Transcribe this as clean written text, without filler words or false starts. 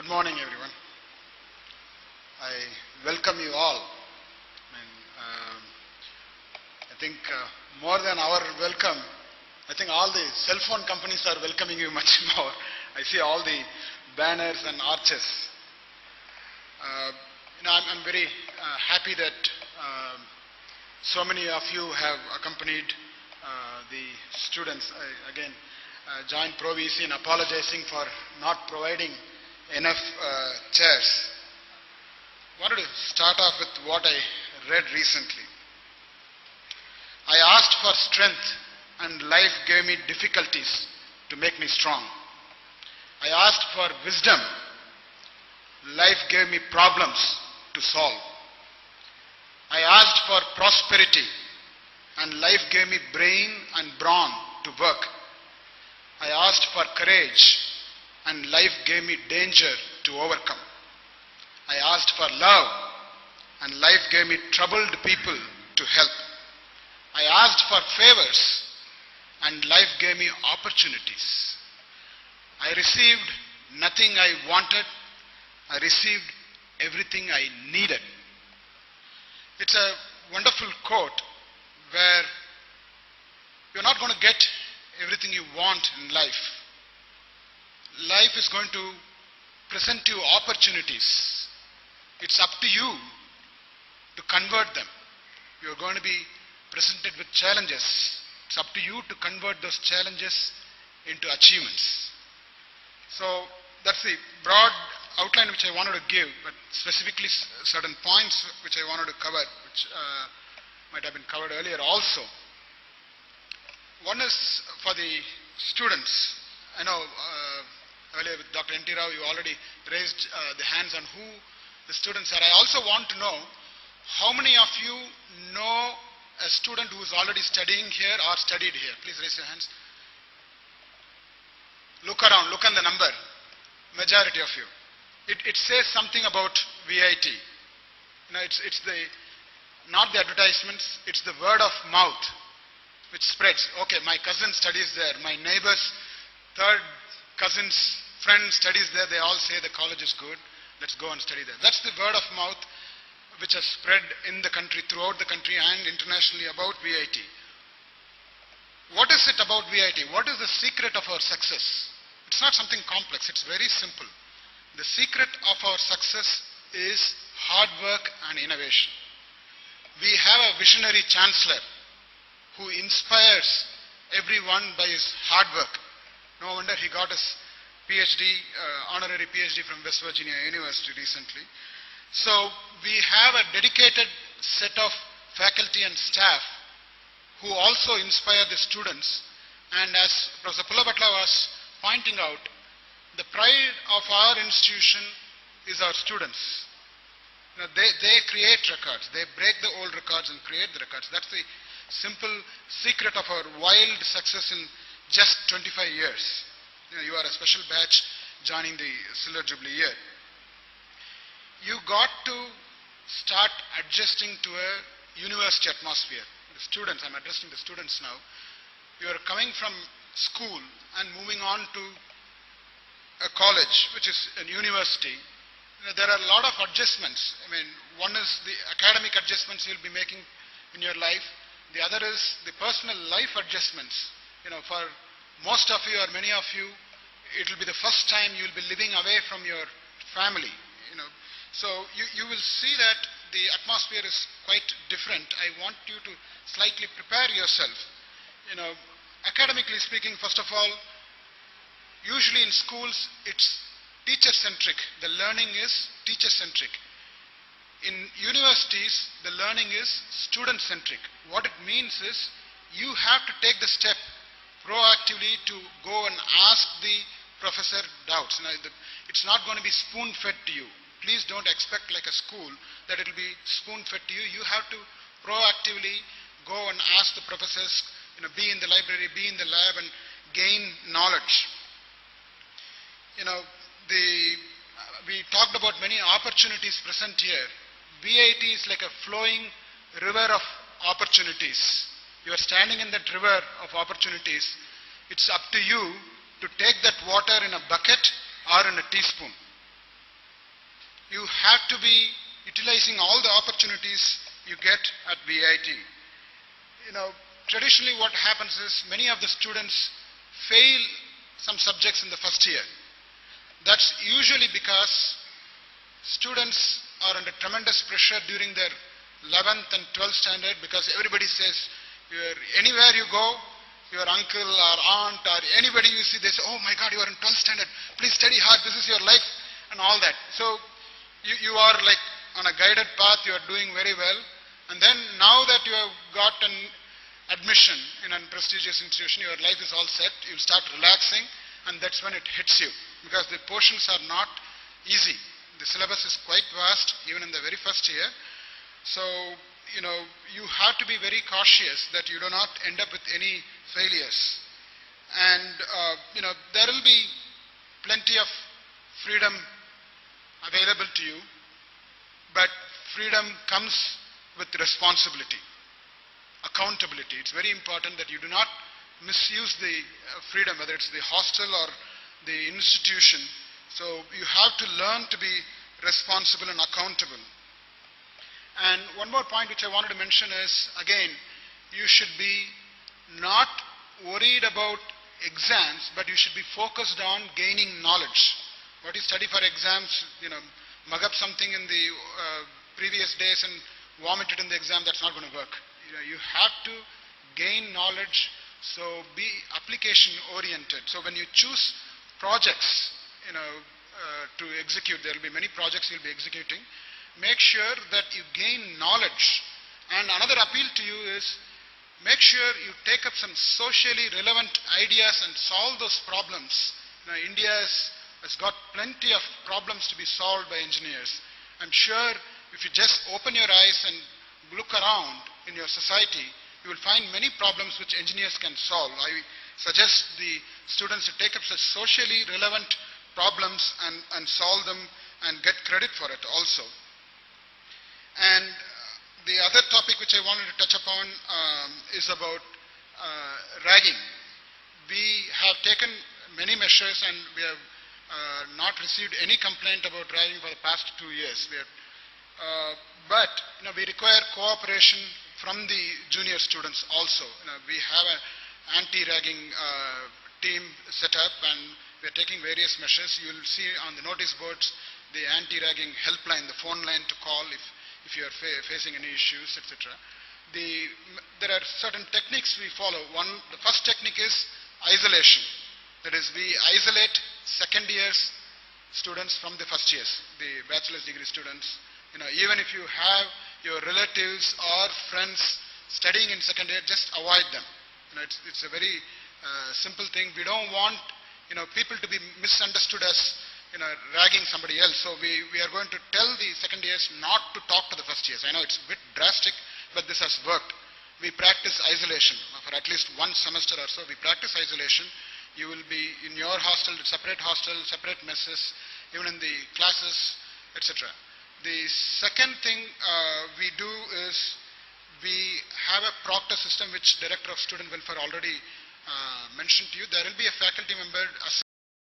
Good morning, everyone. I welcome you all. I think more than our welcome, I think all the cell phone companies are welcoming you much more. I see all the banners and arches. I'm very happy that so many of you have accompanied the students. I again join Pro VC in apologizing for not providing enough chairs. I wanted to start off with what I read recently. I asked for strength and life gave me difficulties to make me strong. I asked for wisdom. Life gave me problems to solve. I asked for prosperity and life gave me brain and brawn to work. I asked for courage and life gave me danger to overcome. I asked for love and life gave me troubled people to help. I asked for favors and life gave me opportunities. I received nothing I wanted. I received everything I needed. It's a wonderful quote where you're not going to get everything you want in life. Life is going to present you opportunities. It's up to you to convert them. You're going to be presented with challenges. It's up to you to convert those challenges into achievements. So that's the broad outline which I wanted to give, but specifically certain points which I wanted to cover, which might have been covered earlier also. One is for the students. I know earlier with Dr. N.T. Rao, you already raised the hands on who the students are. I also want to know how many of you know a student who is already studying here or studied here. Please raise your hands. Look around, look on the number. Majority of you. It says something about VIT. It's not the advertisements, it's the word of mouth which spreads. Okay, my cousin studies there, my neighbor's third cousin's friend studies there, they all say the college is good, let's go and study there. That's the word of mouth which has spread in the country, throughout the country and internationally about VIT. What is it about VIT? What is the secret of our success? It's not something complex, it's very simple. The secret of our success is hard work and innovation. We have a visionary chancellor who inspires everyone by his hard work. No wonder he got his PhD, honorary PhD from West Virginia University recently. So we have a dedicated set of faculty and staff who also inspire the students. And as Professor Pullabatla was pointing out, the pride of our institution is our students. They create records. They break the old records and create the records. That's the simple secret of our wild success in just 25 years. You are a special batch joining the Silver Jubilee year. You got to start adjusting to a university atmosphere. The students, I'm addressing the students now. You are coming from school and moving on to a college, which is a university. There are a lot of adjustments. One is the academic adjustments you'll be making in your life. The other is the personal life adjustments. For most of you or many of you, it will be the first time you'll be living away from your family. So you will see that the atmosphere is quite different. I want you to slightly prepare yourself. Academically speaking, first of all, usually in schools, it's teacher-centric. The learning is teacher-centric. In universities, the learning is student-centric. What it means is you have to take the step proactively to go and ask the professor doubts. It's not going to be spoon-fed to you. Please don't expect like a school that it will be spoon-fed to you. You have to proactively go and ask the professors, be in the library, be in the lab and gain knowledge. We talked about many opportunities present here. VIT is like a flowing river of opportunities. You are standing in that river of opportunities. It's up to you to take that water in a bucket or in a teaspoon. you have to be utilizing all the opportunities you get at VIT. Traditionally what happens is many of the students fail some subjects in the first year. That's usually because students are under tremendous pressure during their 11th and 12th standard, because everybody says, anywhere you go, your uncle or aunt or anybody you see, they say, oh my God, you are in 12th standard, please study hard, this is your life, and all that. So you are like on a guided path, you are doing very well, and then now that you have got an admission in a prestigious institution, your life is all set, you start relaxing, and that's when it hits you, because the portions are not easy. The syllabus is quite vast, even in the very first year. So, you have to be very cautious that you do not end up with any failures. And, there will be plenty of freedom available to you, but freedom comes with responsibility, accountability. It's very important that you do not misuse the freedom, whether it's the hostel or the institution. So you have to learn to be responsible and accountable. And one more point which I wanted to mention is, again, you should be not worried about exams, but you should be focused on gaining knowledge. What you study for exams, mug up something in the previous days and vomit it in the exam, that's not going to work. You have to gain knowledge, so be application oriented. So when you choose projects, to execute, there will be many projects you'll be executing. Make sure that you gain knowledge. And another appeal to you is, make sure you take up some socially relevant ideas and solve those problems. India has got plenty of problems to be solved by engineers. I'm sure if you just open your eyes and look around in your society, you will find many problems which engineers can solve. I suggest the students to take up such socially relevant problems and solve them and get credit for it also. And the other topic which I wanted to touch upon is about ragging. We have taken many measures and we have not received any complaint about ragging for the past 2 years. But we require cooperation from the junior students also. We have an anti-ragging team set up, and we are taking various measures. You will see on the notice boards the anti-ragging helpline, the phone line to call if you are facing any issues, etc. There are certain techniques we follow. The first technique is isolation. That is, we isolate second years students from the first years, the bachelor's degree students. Even if you have your relatives or friends studying in second year, just avoid them. It's a very simple thing. We don't want people to be misunderstood as ragging somebody else. So we are going to tell the second years not to talk to the first years. I know it's a bit drastic, but this has worked. We practice isolation for at least one semester or so. We practice isolation. You will be in your hostel, separate messes, even in the classes, etc. The second thing we do is we have a proctor system which Director of Student Welfare already mentioned to you. There will be a faculty member